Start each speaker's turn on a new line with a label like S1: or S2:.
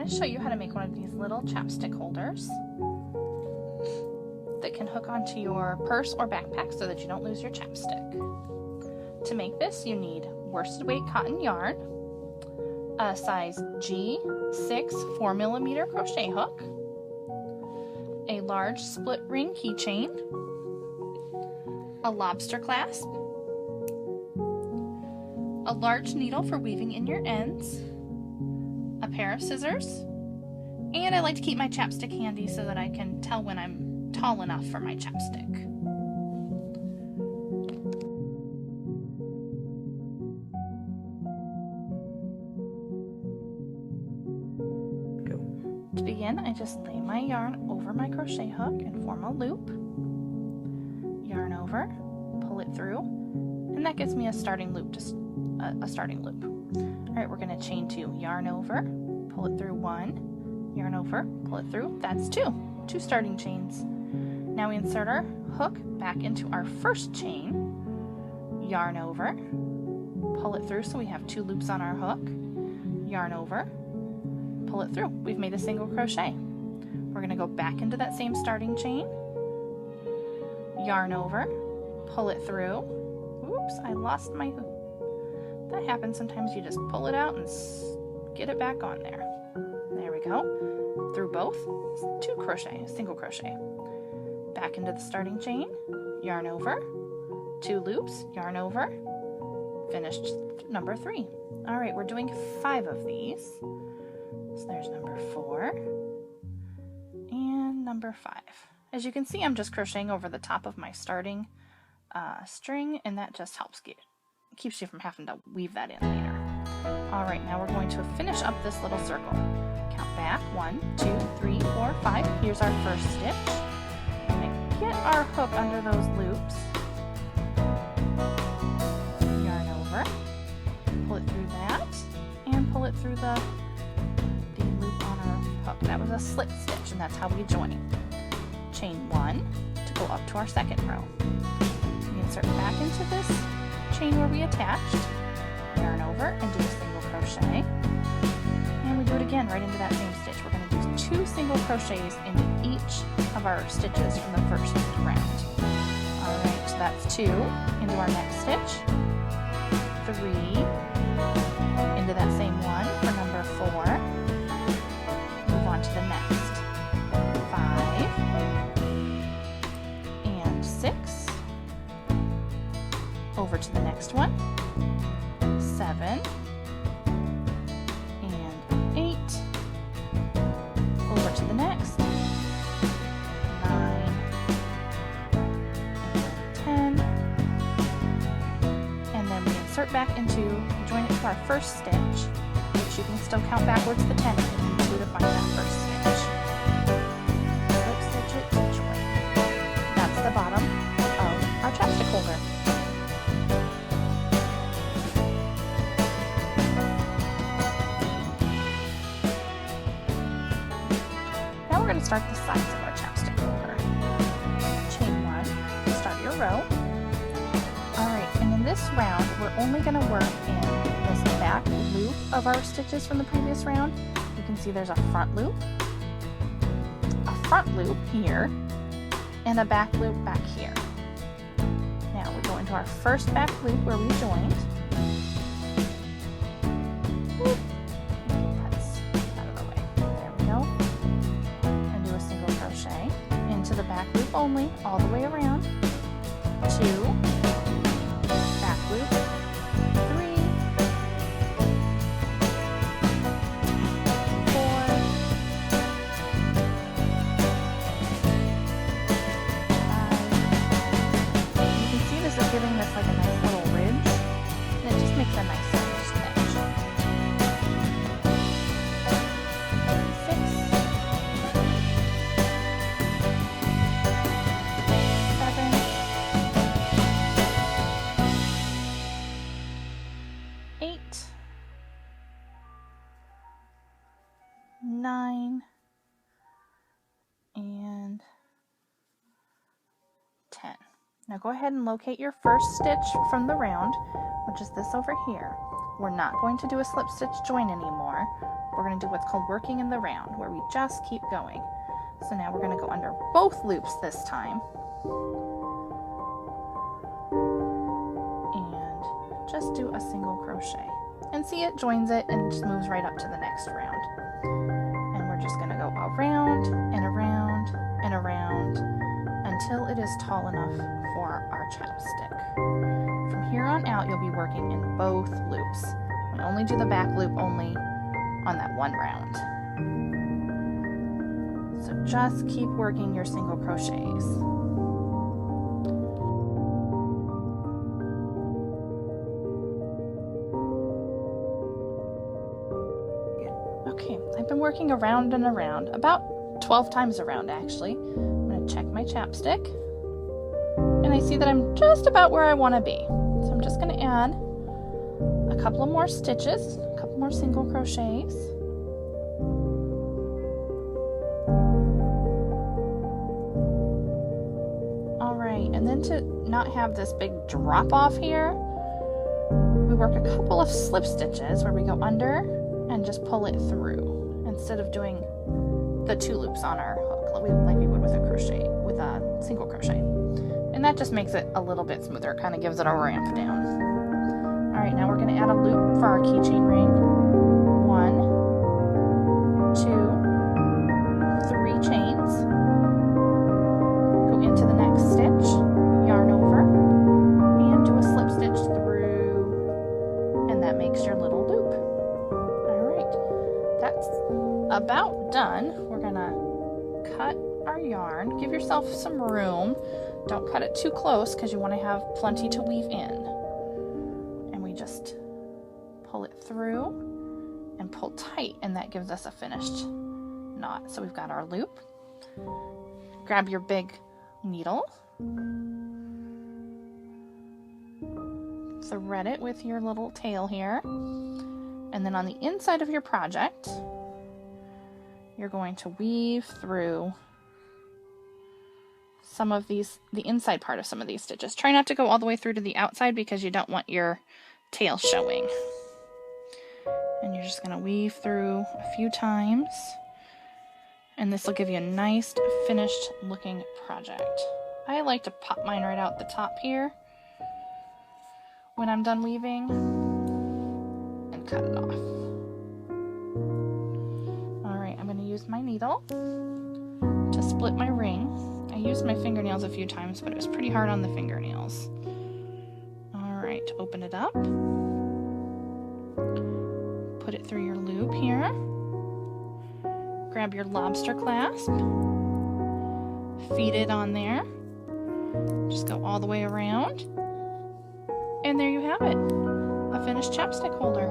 S1: going to show you how to make one of these little chapstick holders that can hook onto your purse or backpack so that you don't lose your chapstick. To make this, you need worsted weight cotton yarn, a size G6 4mm crochet hook, a large split ring keychain, a lobster clasp, a large needle for weaving in your ends, a pair of scissors, and I like to keep my chapstick handy so that I can tell when I'm tall enough for my chapstick. To begin, I just lay my yarn over my crochet hook and form a loop. Yarn over, pull it through, and that gives me a starting loop, just a starting loop. All right, we're going to chain 2, yarn over, pull it through 1, yarn over, pull it through. That's 2 starting chains. Now we insert our hook back into our first chain, yarn over, pull it through so we have 2 loops on our hook, yarn over, pull it through. We've made a single crochet. We're going to go back into that same starting chain, yarn over, pull it through. Oops, I lost my hook. That happens sometimes. You just pull it out and get it back on there. There we go. Through both, 2 crochet, single crochet. Back into the starting chain, yarn over, 2 loops, yarn over, finished number 3. All right, we're doing 5 of these. So there's number 4 and number 5. As you can see, I'm just crocheting over the top of my starting string, and that just helps keeps you from having to weave that in later. All right, now we're going to finish up this little circle. Count back, 1, 2, 3, 4, 5. Here's our first stitch. We're going to get our hook under those loops. Yarn over, pull it through that, and pull it through the loop on our hook. That was a slip stitch, and that's how we join. Chain 1 to go up to our second row. We insert back into this chain where we attached, yarn over, and do a single crochet. And we do it again right into that same stitch. We're going to do 2 single crochets into each of our stitches from the first round. All right, so that's 2 into our next stitch, 3 into that same one for number 4. Move on to the next, 5 and 6. Over to the next one, 7 and 8. Over to the next, 9 and 10. And then we insert back into, join it to our first stitch, which you can still count backwards to 10 if you need to find that first stitch. Slip stitch it to join. That's the bottom of our chapstick holder. We're going to start the sides of our chapstick holder. Chain 1, start your row. Alright, and in this round, we're only going to work in this back loop of our stitches from the previous round. You can see there's a front loop here, and a back loop back here. Now we go into our first back loop where we joined. Into the back loop only, all the way around, 2, back loop, 3, 4, 5. You can see this is giving this like a nice little ridge, and it just makes a nice stitch. 9 and 10. Now go ahead and locate your first stitch from the round, which is this over here. we're not going to do a slip stitch join anymore. We're going to do what's called working in the round, where we just keep going. So now we're going to go under both loops this time. And just do a single crochet. And see, it joins it and just moves right up to the next round. And we're just going to go around and around and around until it is tall enough for our chapstick. From here on out, you'll be working in both loops. We only do the back loop only on that one round. So just keep working your single crochets. Okay, I've been working around and around, about 12 times around actually. I'm going to check my chapstick, and I see that I'm just about where I want to be. So I'm just going to add a couple of more stitches, a couple more single crochets. Alright, and then to not have this big drop off here, we work a couple of slip stitches where we go under and just pull it through instead of doing the 2 loops on our hook like we would with a single crochet. And that just makes it a little bit smoother, kind of gives it a ramp down. Alright, now we're going to add a loop for our keychain ring. 1, 2, 3 chains. Go into the next stitch, yarn over, and do a slip stitch through, and that makes your little loop. Alright, that's about done. We're going to cut our yarn. Give yourself some room. Don't cut it too close because you want to have plenty to weave in. And we just pull it through and pull tight, and that gives us a finished knot. So we've got our loop. Grab your big needle. Thread it with your little tail here. And then on the inside of your project, you're going to weave through some of these, the inside part of some of these stitches. Try not to go all the way through to the outside because you don't want your tail showing. And you're just going to weave through a few times, and this will give you a nice finished looking project. I like to pop mine right out the top here when I'm done weaving and cut it off. Alright, I'm going to use my needle to split my ring. I used my fingernails a few times, but it was pretty hard on the fingernails. Alright, open it up. Put it through your loop here. Grab your lobster clasp. Feed it on there. Just go all the way around. And there you have it. A finished chapstick holder.